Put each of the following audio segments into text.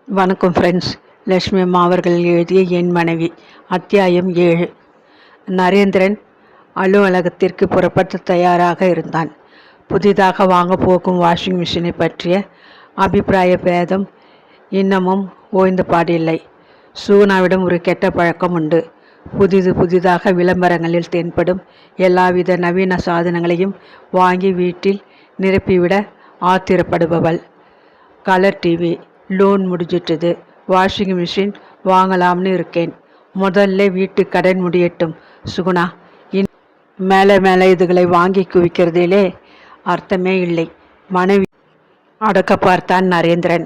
வணக்கம் ஃப்ரெண்ட்ஸ். லட்சுமி அம்மா அவர்கள் எழுதிய என் மனைவி, அத்தியாயம் 7. நரேந்திரன் அலுவலகத்திற்கு புறப்பட்டு தயாராக இருந்தான். புதிதாக வாங்க போகும் வாஷிங் மிஷினை பற்றிய அபிப்பிராய பேதம் இன்னமும் ஓய்ந்த பாடில்லை. சூனாவிடம் ஒரு கெட்ட பழக்கம் உண்டு. புதிதாக விளம்பரங்களில் தென்படும் எல்லாவித நவீன சாதனங்களையும் வாங்கி வீட்டில் நிரப்பிவிட ஆத்திரப்படுபவள். கலர் டிவி லோன் முடிஞ்சிட்டது, வாஷிங் மிஷின் வாங்கலாம்னு இருக்கேன். முதல்ல வீட்டு கடன் முடியட்டும் சுகுணா. மேலே இதுகளை வாங்கி குவிக்கிறதிலே அர்த்தமே இல்லை. மனைவி அடக்க பார்த்தான் நரேந்திரன்.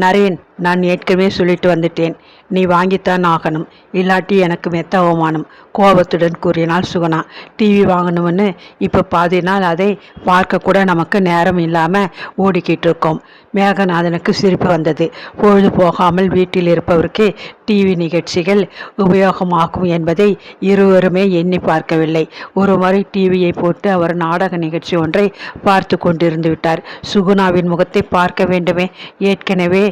நரேன், நான் ஏற்கனவே சொல்லிட்டு வந்துட்டேன், நீ வாங்கித்தான் ஆகணும், இல்லாட்டி எனக்கு மெத்த அவமானம், கோபத்துடன் கூறினாள் சுகுணா. டிவி வாங்கணும்னு இப்போ பாதி நாள் அதை பார்க்க கூட நமக்கு நேரம் இல்லாமல் ஓடிக்கிட்டு இருக்கோம். மேகநாதனுக்கு சிரிப்பு வந்தது. பொழுது போகாமல் வீட்டில் இருப்பவருக்கு டிவி நிகழ்ச்சிகள் உபயோகமாகும் என்பதை இருவருமே எண்ணி பார்க்கவில்லை. ஒரு முறை டிவியை போட்டு அவர் நாடக நிகழ்ச்சி ஒன்றை பார்த்து கொண்டிருந்து விட்டார். சுகுணாவின் முகத்தை பார்க்க வேண்டுமே. ஏற்கனவே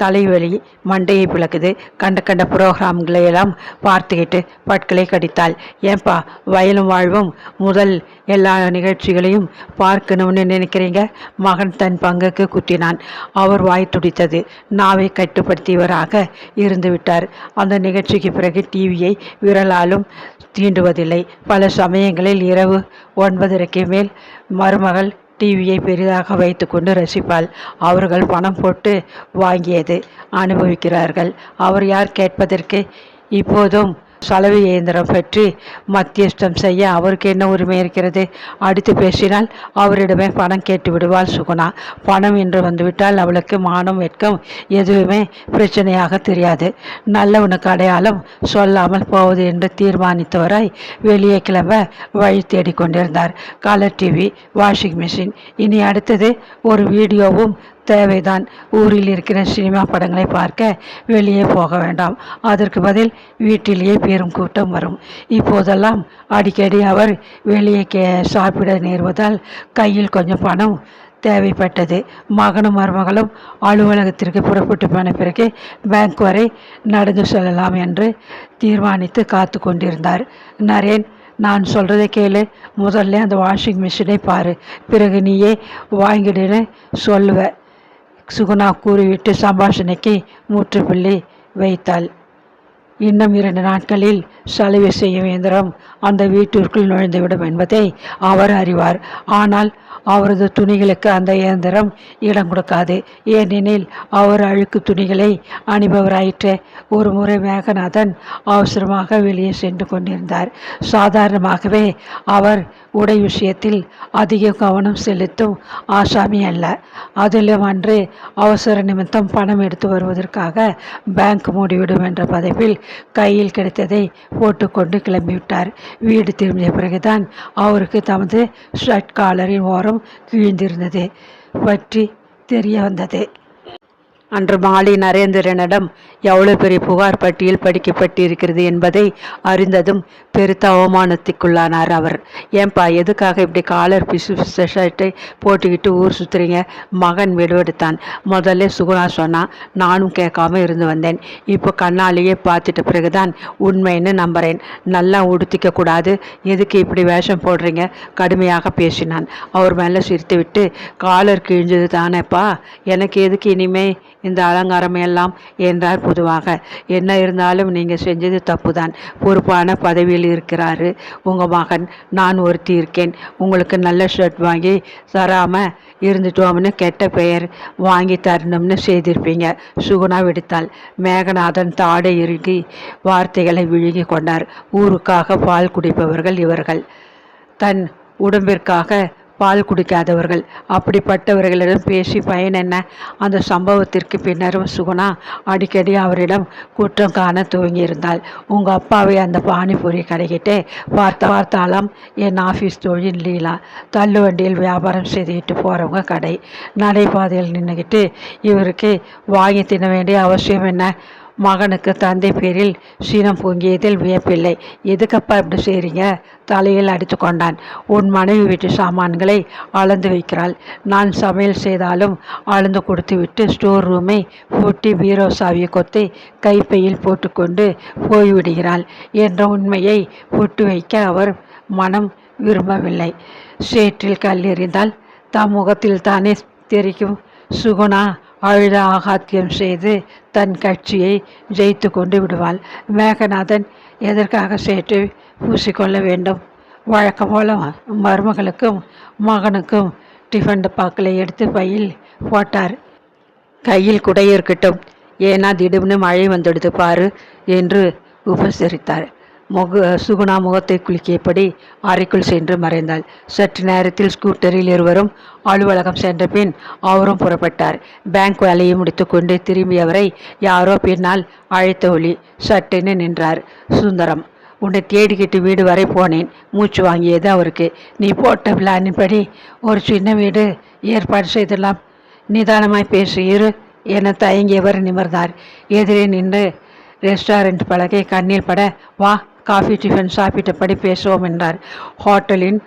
தலைவலி மண்டையை பிளக்குது. கண்ட புரோகிராம்களை எல்லாம் பார்த்துக்கிட்டு பட்களை கடித்தாள். ஏன்பா, வயலும் வாழ்வும் முதல் எல்லா நிகழ்ச்சிகளையும் பார்க்கணும்னு நினைக்கிறீங்க? மகன் தன் பங்குக்கு குத்தினான். அவர் வாய் துடித்தது. நாவை கட்டுப்படுத்தியவராக இருந்து விட்டார். அந்த நிகழ்ச்சிக்கு பிறகு டிவியை விரலாலும் தீண்டுவதில்லை. பல சமயங்களில் இரவு 9:30 மேல் மருமகள் டிவியை பெரிதாக வைத்து கொண்டு ரசிப்பாள். அவர்கள் பணம் போட்டு வாங்கியது அனுபவிக்கிறார்கள். அவர் யார் கேட்பதற்கு? இப்போதும் சலவை இயந்திரம் பற்றி மத்தியஸ்தம் செய்ய அவருக்கு என்ன உரிமை இருக்கிறது? அடுத்து பேசினால் அவரிடமே பணம் கேட்டு விடுவாள் சுகுணா. பணம் என்று வந்துவிட்டால் அவளுக்கு மானம் வெட்கம் எதுவுமே பிரச்சனையாக தெரியாது. நல்லவனுக்கு அடையாளம் சொல்லாமல் போவது என்று தீர்மானித்தவராய் வெளியே கிளம்ப வழி தேடிக்கொண்டிருந்தார். கலர் டிவி, வாஷிங் மிஷின், இனி அடுத்தது ஒரு வீடியோவும் தேவைதான். ஊரில் இருக்கிற சினிமா படங்களை பார்க்க வெளியே போக வேண்டாம். அதற்கு பதில் வீட்டிலேயே பெரும் கூட்டம் வரும். இப்போதெல்லாம் அடிக்கடி அவர் வெளியே சாப்பிட நேர்வதால் கையில் கொஞ்சம் பணம் தேவைப்பட்டது. மகனும் மருமகளும் அலுவலகத்திற்கு புறப்பட்டு போன பிறகு பேங்க் வரை நடந்து செல்லலாம் என்று தீர்மானித்து காத்து கொண்டிருந்தார். நரேன், நான் சொல்கிறதை கேளு. முதல்ல அந்த வாஷிங் மிஷினை பாரு, பிறகு நீயே வாங்கிடுன்னு சொல்லுவ, சுகுணா கூறிவிட்டு சம்பாஷணைக்கு முற்றுப்புள்ளி வைத்தாள். இன்னும் 2 நாட்களில் சலவை செய்யும் இயந்திரம் அந்த வீட்டிற்குள் நுழைந்துவிடும் என்பதை அவர் அறிவார். ஆனால் அவரது துணிகளுக்கு அந்த இயந்திரம் இடம் கொடுக்காது. ஏனெனில் அவர் அழுக்கு துணிகளை அணிபவராயிற்று. ஒரு முறை மேகநாதன் அவசரமாக வெளியே சென்று கொண்டிருந்தார். சாதாரணமாகவே அவர் உடை விஷயத்தில் அதிக கவனம் செலுத்தும் ஆசாமி அல்ல. அதிலும் அன்று அவசர நிமித்தம் பணம் எடுத்து வருவதற்காக பேங்க் மூடிவிடும் என்ற பதவியில் கையில் கிடைத்ததை போட்டுக்கொண்டு கிளம்பிவிட்டார். வீடு திரும்பிய பிறகுதான் அவருக்கு தமது ஷர்ட் காலரின் ஓரம் கிழிந்திருந்தது பற்றி தெரிய வந்தது. அன்று மாலை நரேந்திரனிடம் எவ்வளவு பெரிய புகார் பட்டியல் படிக்கப்பட்டிருக்கிறது என்பதை அறிந்ததும் பெருத்த அவமானத்துக்குள்ளானார் அவர். ஏன்பா, எதுக்காக இப்படி காலர் பிசு ஷர்ட்டை போட்டுக்கிட்டு ஊர் சுற்றுறீங்க? மகன் விடுவெடுத்தான். முதல்ல சுகுணா சொன்னா, நானும் கேட்காம இருந்து வந்தேன். இப்போ கண்ணாலேயே பார்த்துட்ட பிறகுதான் உண்மைன்னு நம்புறேன். நல்லா உடுத்திக்க கூடாது, எதுக்கு இப்படி வேஷம் போடுறீங்க? கடுமையாக பேசினான். அவர் மேலே சிரித்து விட்டு, காலர் கிழிஞ்சது தானேப்பா, எனக்கு எதுக்கு இனிமே இந்த அலங்காரம் எல்லாம் என்றார் பொதுவாக. என்ன இருந்தாலும் நீங்கள் செஞ்சது தப்பு தான். பொறுப்பான பதவியில் இருக்கிறாரு உங்கள் மகன். நான் ஒருத்தி இருக்கேன். உங்களுக்கு நல்ல ஷர்ட் வாங்கி தராமல் இருந்துட்டோம்னு கெட்ட பெயர் வாங்கி தரணும்னு செய்திருப்பீங்க. சுகுணா வெடித்தாள். மேகநாதன் தாடை இறுகி வார்த்தைகளை விழுங்கி கொண்டார். ஊருக்காக பால் குடிப்பவர்கள் இவர்கள், தன் உடம்பிற்காக பால் குடிக்காதவர்கள். அப்படிப்பட்டவர்களிடம் பேசி பயன் என்ன? அந்த சம்பவத்திற்கு பின்னரும் சுகுணா அடிக்கடி அவரிடம் குற்றம் காண துவங்கியிருந்தாள். உங்கள் அப்பாவை அந்த பானிபூரி கடைக்கிட்டே பார்த்தாலாம். என் ஆஃபீஸ் தொழில் லீலா. தள்ளுவண்டியில் வியாபாரம் செய்துக்கிட்டு போகிறவங்க கடை. நடைபாதையில் நின்றுக்கிட்டு இவருக்கு வாங்கி தின்ன வேண்டிய அவசியம் என்ன? மகனுக்கு தந்தை பேரில் சீனம் பொங்கியதில் வியப்பில்லை. எதுக்கப்பா இப்படி செய்றீங்க? தலையில் அடித்து கொண்டான். உன் மனைவி வீட்டு சாமான்களை அளந்து வைக்கிறாள். நான் சமையல் செய்தாலும் அளந்து கொடுத்து விட்டு ஸ்டோர் ரூமை பூட்டி பீரோ சாவியை கொத்தி கைப்பையில் போட்டுக்கொண்டு போய்விடுகிறாள் என்ற உண்மையை புட்டு வைக்க அவர் மனம் விரும்பவில்லை. சேற்றில் கல் எறிந்தால் தம் முகத்தில் தானே தெரிக்கும். சுகுணா அழுத ஆகாத்தியம் செய்து தன் கட்சியை ஜெயித்து கொண்டு விடுவாள். மேகநாதன் எதற்காக சேற்றை பூசிக்கொள்ள வேண்டும்? வழக்கம் போல மருமகளுக்கும் மகனுக்கும் டிஃபன் டப்பாக்களை எடுத்து பையில் போட்டார். கையில் குடை இருக்கட்டும், ஏன்னா திடீர்னு மழை வந்துடுது பாரு என்று உபசரித்தார். சுகுணா முகத்தை குலுக்கியபடி அறைக்குள் சென்று மறைந்தாள். சற்று நேரத்தில் ஸ்கூட்டரில் இருவரும் அலுவலகம் சென்ற பின் அவரும் புறப்பட்டார். பேங்க் வேலையை முடித்து கொண்டு திரும்பியவரை யாரோ பின்னால் அழைத்த ஒளி. சட்டென்னு நின்றார் சுந்தரம். உன்னை தேடிக்கிட்டு வீடு வரை போனேன். மூச்சு வாங்கியது அவருக்கு. நீ போட்ட பிளானின்படி ஒரு சின்ன வீடு ஏற்பாடு செய்தலாம். நிதானமாய் பேசு இரு என தயங்கியவர் நிமிர்ந்தார். எதிரே நின்று ரெஸ்டாரண்ட் பலகை கண்ணில் பட, வா காஃபி டிஃபன் சாப்பிட்டபடி பேசுவோம் என்றார். ஹோட்டலின்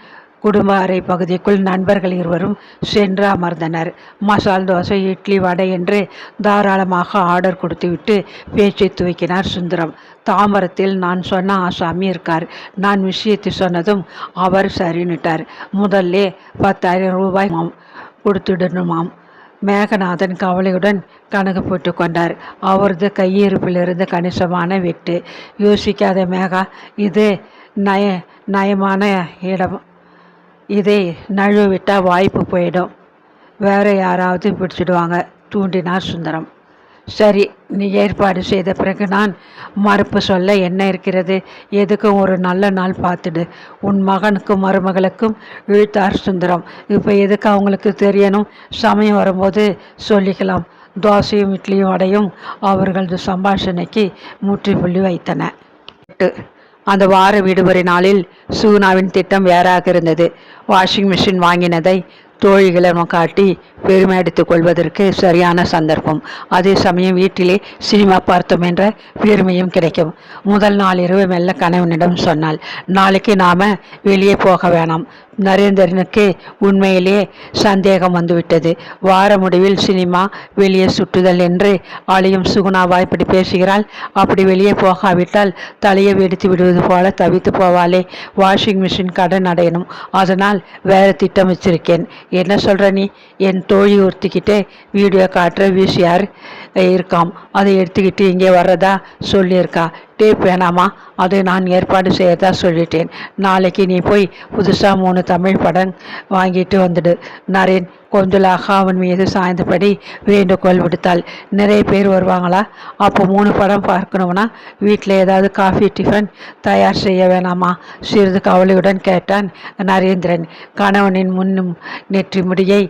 குடும்ப அறை பகுதிக்குள் நண்பர்கள் இருவரும் சென்று அமர்ந்தனர். மசால் தோசை, இட்லி, வடை என்று தாராளமாக ஆர்டர் கொடுத்துவிட்டு பேச்சை துவக்கினார் சுந்தரம். தாம்பரத்தில் நான் சொன்ன ஆசாமி இருக்கார். நான் விஷயத்தை சொன்னதும் அவர் சரின்னுட்டார். முதல்ல 10,000 ரூபாய் கொடுத்துடணுமாம். மேகநாதன் கவலையுடன் கணக்கு போட்டு கொண்டார். அவரது கையிருப்பிலிருந்து கணிசமான வெட்டு. யோசிக்காத மேகா, இது நயமான இடம். இதை நழுவிட்டால் வாய்ப்பு போயிடும். வேற யாராவது பிடிச்சிடுவாங்க தூண்டினார் சுந்தரம். சரி, நீ ஏற்பாடு செய்த பிறகு நான் மறுப்பு சொல்ல என்ன இருக்கிறது? எதுக்கும் ஒரு நல்ல நாள் பார்த்துடு. உன் மகனுக்கும் மருமகளுக்கும் இழுத்தார் சுந்தரம். இப்போ எதுக்கு அவங்களுக்கு தெரியணும்? சமயம் வரும்போது சொல்லிக்கலாம். தோசையும் இட்லியும் வடையும் அவர்களது சம்பாஷணைக்கு முற்றுப்புள்ளி வைத்தன. அந்த வார விடுமுறை நாளில் சூனாவின் திட்டம் வேறாக இருந்தது. வாஷிங் மிஷின் வாங்கினதை தோழிகளிடம் காட்டி பெருமை எடுத்துக் கொள்வதற்கு சரியான சந்தர்ப்பம். அதே சமயம் வீட்டிலே சினிமா பார்த்தோம் என்ற பெருமையும் கிடைக்கும். முதல் நாள் இரவு மெல்ல கணவனிடம் சொன்னாள், நாளைக்கு நாம வெளியே போக வேணாம். நரேந்திரனுக்கு உண்மையிலே சந்தேகம் வந்துவிட்டது. வார முடிவில் சினிமா, வெளியே சுற்றுதல் என்று அழியும் சுகுணாவா இப்படி பேசுகிறாள்? அப்படி வெளியே போகாவிட்டால் தலையை வெடித்து விடுவது போல தவித்து போவாளே. வாஷிங் மிஷின் கடன் அடையணும். அதனால் வேற திட்டம் வச்சிருக்கேன். என்ன சொல்ற நீ? என் தோழி ஒருத்திக்கிட்டே வீடியோ காட்டுற விசிஆர் இருக்காம். அதை எடுத்துக்கிட்டு இங்கே வர்றதா சொல்லியிருக்கா. டேப் வேணாமா? அதை நான் ஏற்பாடு செய்யறதா சொல்லிட்டேன். நாளைக்கு நீ போய் புதுசாக 3 தமிழ் படம் வாங்கிட்டு வந்துடு. நரேன் கொஞ்சலாக அவன் மீது சாய்ந்தபடி வேண்டுகோள் விடுத்தாள். நிறைய பேர் வருவாங்களா? அப்போ 3 படம் பார்க்கணும்னா வீட்டில் ஏதாவது காஃபி டிஃபன் தயார் செய்ய வேணாமா? சிறிது கவலையுடன் கேட்டான் நரேந்திரன். கணவனின் முன்னும் நெற்றி முடியை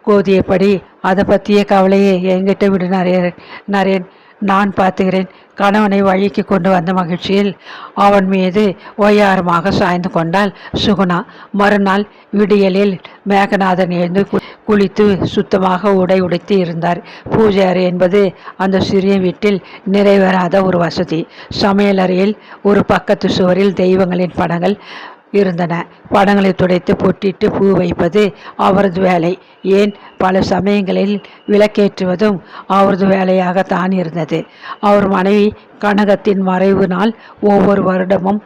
கோதியபடி, அதை பற்றிய கவலையை என்கிட்ட விடு நரேன், நான் பார்த்துக்கிறேன். கணவனை வழிக்கு கொண்டு வந்த மகிழ்ச்சியில் அவன் மீது ஒய்யாரமாக சாய்ந்து கொண்டாள் சுகுணா. மறுநாள் விடியலில் மேகநாதன் எழுந்து குளித்து சுத்தமாக உடை உடைத்து இருந்தார். பூஜை அறை என்பது அந்த சிறிய வீட்டில் நிறைவேறாத ஒரு வசதி. சமையலறையில் ஒரு பக்கத்து சுவரில் தெய்வங்களின் படங்கள் இருந்தன. படங்களை துடைத்து பொட்டிட்டு பூ வைப்பது அவரது வேலை. ஏன், பல சமயங்களில் விளக்கேற்றுவதும் அவரது வேலையாகத்தான் இருந்தது. அவர் மனைவி கனகத்தின் மறைவு நாள் ஒவ்வொரு வருடமும்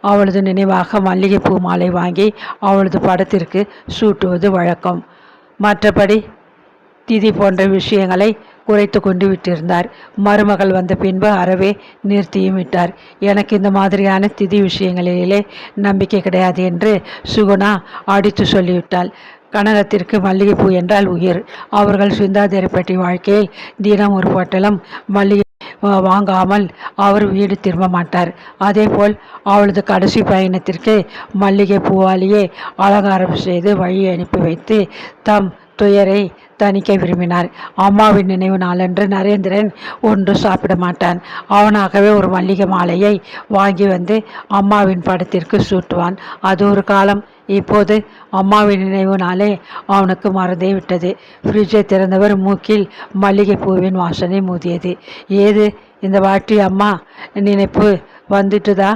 அவளது நினைவாக மல்லிகைப்பூ மாலை வாங்கி அவளது படத்திற்கு சூட்டுவது வழக்கம். மற்றபடி திதி போன்ற விஷயங்களை குறைத்து கொண்டு விட்டிருந்தார். மருமகள் வந்த பின்பு அறவே நிறுத்தியும் விட்டார். எனக்கு இந்த மாதிரியான திதி விஷயங்களிலே நம்பிக்கை கிடையாது என்று சுகுணா அடித்து சொல்லிவிட்டாள். கனகத்திற்கு மல்லிகைப்பூ என்றால் உயிர். அவர்கள் சுந்தாதிரப்பட்டி வாழ்க்கையில் தினம் ஒரு பொட்டலம் மல்லிகை வாங்காமல் அவர் வீடு திரும்ப மாட்டார். அதேபோல் அவளது கடைசி பயணத்திற்கு மல்லிகை பூவாலேயே அலங்காரம் செய்து வழி அனுப்பி வைத்து தம் துயரை தணிக்க விரும்பினார். அம்மாவின் நினைவு நாளன்று நரேந்திரன் ஒன்று சாப்பிட மாட்டான். அவனாகவே ஒரு மல்லிகை மாலையை வாங்கி வந்து அம்மாவின் படத்திற்கு சூட்டுவான். அது ஒரு காலம். இப்போது அம்மாவின் நினைவு நாளே அவனுக்கு மறந்தே விட்டது. ஃப்ரிட்ஜை திறந்தவர் மூக்கில் மல்லிகை பூவின் வாசனை மூதியது. ஏது இந்த வாட்டி அம்மா நினைப்பு வந்துட்டுதா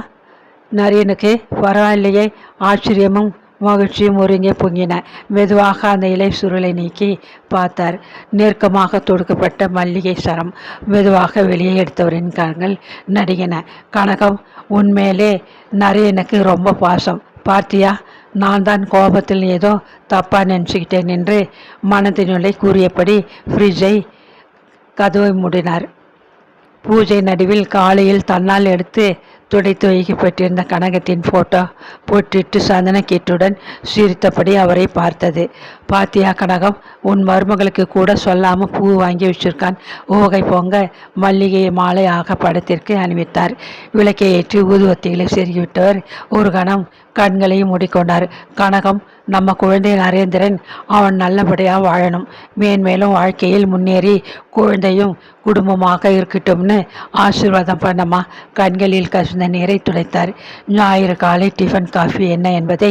நரியனுக்கு? பரவாயில்லையே. ஆச்சரியமும் மகிழ்ச்சியும் ஒருங்கே பொங்கின. மெதுவாக அந்த இலை சுருளை நீக்கி பார்த்தார். நெருக்கமாக தொடுக்கப்பட்ட மல்லிகை சரம். மெதுவாக வெளியே எடுத்தவரின் கண்கள் நடுங்கின. கனகம், உன்மேலே நரியனுக்கு ரொம்ப பாசம். பார்த்தியா, நான் தான் கோபத்தில் ஏதோ தப்பா நினச்சிக்கிட்டேன் என்று மனதினுள்ளே கூறியபடி ஃப்ரிட்ஜை கதவை மூடினார். பூஜை நடுவில் காலையில் தன்னால் எடுத்து துடைத்து வைக்கப்பட்டிருந்த கனகத்தின் போட்டோ போட்டிட்டு சந்தனக்கீட்டுடன் சிரித்தபடி அவரை பார்த்தது. பாத்தியா கனகம், உன் மருமகளுக்கு கூட சொல்லாமல் பூ வாங்கி வச்சிருக்கான். ஊகை பொங்க மல்லிகை மாலையாக படத்திற்கு அணிவித்தார். விளக்கை ஏற்றி ஊதுவத்திகளை செருகிவிட்டவர் ஒரு கணம் கண்களையும் மூடிக்கொண்டார். கனகம், நம்ம குழந்தை நரேந்திரன் அவன் நல்லபடியாக வாழணும், மேன்மேலும் வாழ்க்கையில் முன்னேறி குழந்தையும் குடும்பமாக இருக்கட்டும்னு ஆசீர்வாதம் பண்ணம்மா. கண்களில் கசிந்த நீரை துடைத்தார். ஞாயிறு காலை டிஃபன் காஃபி என்ன என்பதை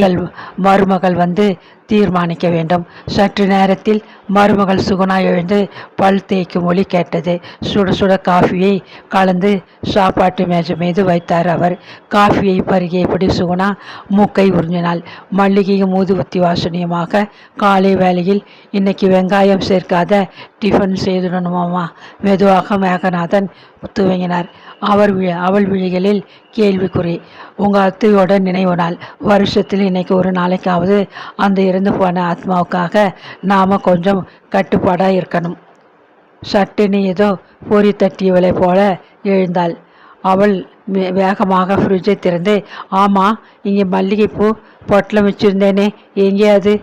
மருமகள் வந்து தீர்மானிக்க வேண்டும். சற்று நேரத்தில் மருமகள் சுகுணா எழுந்து பல் தேய்க்கும் ஒலி கேட்டது. சுட சுட காஃபியை கலந்து சாப்பாட்டு மேஜை மீது வைத்தார் அவர். காஃபியை பருகியபடி சுகுணா மூக்கை உறிஞ்சினாள். மல்லிகையும் ஊதுவத்தி வாசனையுமாக காலை வேளையில் இன்னைக்கு வெங்காயம் சேர்க்காத டிஃபன் செய்துடணுமாமா? மெதுவாக மேகநாதன் துவங்கினார். அவள் விழிகளில் கேள்விக்குறி. உங்கள் அத்தையோட நினைவு நாள். வருஷத்தில் இன்னைக்கு ஒரு நாளைக்காவது அந்த இறந்து போன ஆத்மாவுக்காக நாம் கொஞ்சம் கட்டுப்பாடாக இருக்கணும். சட்டுன்னு ஏதோ பொறி தட்டியவளை போல எழுந்தாள். அவள் வேகமாக ஃப்ரிட்ஜை திறந்து, ஆமாம், இங்கே மல்லிகைப்பூ பொட்டலம் வச்சுருந்தேனே, எங்கேயாது?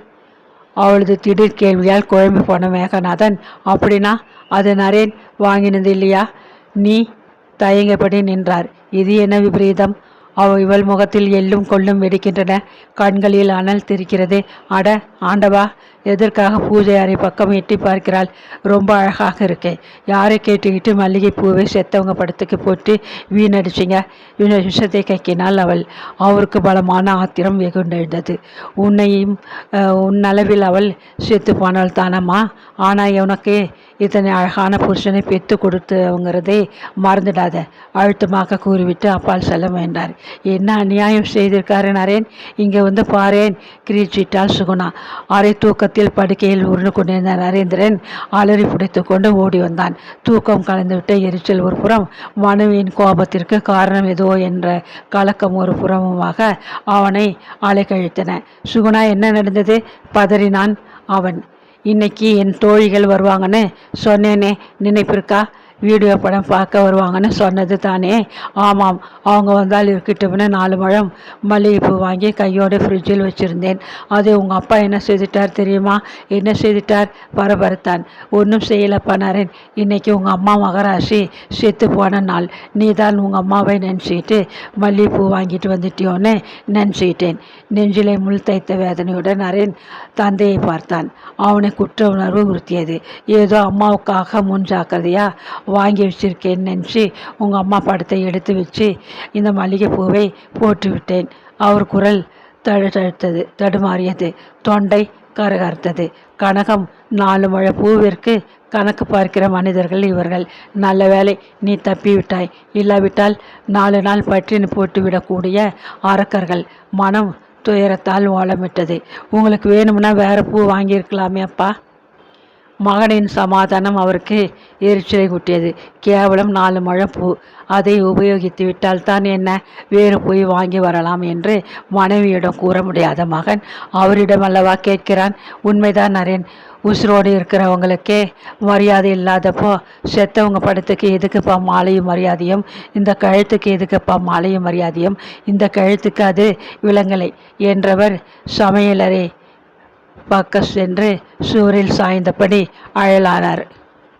அவளது திடீர் கேள்வியால் குழம்பு போன மேகநாதன், அப்படின்னா அது நரேன் வாங்கினது இல்லையா? நீ தயங்கப்படி நின்றார். இது என்ன விபரீதம்? இவள் முகத்தில் எள்ளும் கொள்ளும் வெடிக்கின்றன. கண்களில் அனல் தெரிக்கிறது. அட ஆண்டவா, எதற்காக பூஜை அறை பக்கம் எட்டி பார்க்கிறாள்? ரொம்ப அழகாக இருக்கே. யாரை கேட்டுக்கிட்டு மல்லிகை பூவை செத்தவங்க படத்துக்கு போட்டு வீணடிச்சிங்க? விஷத்தை கக்கினாள் அவள். அவருக்கு பலமான ஆத்திரம் வெகுண்டெழுந்தது. உன்னளவில் அவள் செத்து போனாள் தானம்மா. ஆனால் உனக்கு இத்தனை அழகான புருஷனை பெற்று கொடுத்தவங்கிறதே மறந்துடாத, அழுத்தமாக கூறிவிட்டு அப்பால் செல்ல வேண்டார். என்ன அநியாயம் செய்திருக்காரு நரேன், இங்கே வந்து பாரேன், கிரீச்சிட்டால் சுகுணா. அரை தூக்கத்தில் படுக்கையில் உருண்டு கொண்டிருந்த நரேந்திரன் அலறி புடைத்து கொண்டு ஓடி வந்தான். தூக்கம் கலந்துவிட்ட எரிச்சல் ஒரு புறம், மனைவியின் கோபத்திற்கு காரணம் ஏதோ என்ற கலக்கம் ஒரு புறமுமாக அவனை அலைக்கழித்தன. சுகுணா, என்ன நடந்தது? பதறினான் அவன். இன்னைக்கு என் தோழிகள் வருவாங்கன்னு சொன்னேனே, நினைப்பிருக்கா? வீடியோ படம் பார்க்க வருவாங்கன்னு சொன்னது தானே? ஆமாம், அவங்க வந்தால் இருக்கட்டும்னு 4 முழம் மல்லிகைப்பூ வாங்கி கையோடு ஃப்ரிட்ஜில் வச்சுருந்தேன். அது உங்கள் அப்பா என்ன செய்துட்டார் தெரியுமா? என்ன செய்துட்டார்? பரபரத்தான். ஒன்றும் செய்யலப்பா நரேன். இன்னைக்கு உங்கள் அம்மா மகராசி செத்து போன நாள். நீ தான் உங்கள் அம்மாவை நினச்சிக்கிட்டு மல்லிகைப்பூ வாங்கிட்டு வந்துட்டியோன்னு நினச்சிக்கிட்டேன். நெஞ்சிலை முள் தைத்த வேதனையுடன் நரேன் தந்தையை பார்த்தான். அவனை குற்ற உணர்வு உறுத்தியது. ஏதோ அம்மாவுக்காக முன் ஜாக்கிரதையா வாங்கி வச்சிருக்கேன்னு நினச்சி உங்கள் அம்மா படத்தை எடுத்து வச்சு இந்த மல்லிகை பூவை போட்டுவிட்டேன். அவர் குரல் தடுமாறியது. தொண்டை கரகரத்தது. கனகம், 4 முழ பூவிற்கு கணக்கு பார்க்கிற மனிதர்கள் இவர்கள். நல்ல வேலை நீ தப்பிவிட்டாய். இல்லாவிட்டால் 4 நாள் பட்டினி போட்டுவிடக்கூடிய அரக்கர்கள். மனம் துயரத்தால் ஓலமிட்டது. உங்களுக்கு வேணும்னா வேற பூ வாங்கியிருக்கலாமே அப்பா. மகனின் சமாதானம் அவருக்கு எரிச்சலை கூட்டியது. கேவலம் 4 முழம் பூ, அதை உபயோகித்து விட்டால் தான் என்ன, வேறு போய் வாங்கி வரலாம் என்று மனைவியிடம் கூற முடியாத மகன் அவரிடம் அல்லவா கேட்கிறான். உண்மைதான் நரேன். உசுரோடு இருக்கிறவங்களுக்கே மரியாதை இல்லாதப்போ செத்தவங்க படத்துக்கு எதுக்குப்பா மாலையும் மரியாதையும்? இந்த கழுத்துக்கு எதுக்குப்பா மாலையும் மரியாதையும்? இந்த கழுத்துக்கு அது விலங்கலை என்றவர் சமையலறை பக்கம் சென்று சுவரில் சாய்ந்தபடி அழலானார்.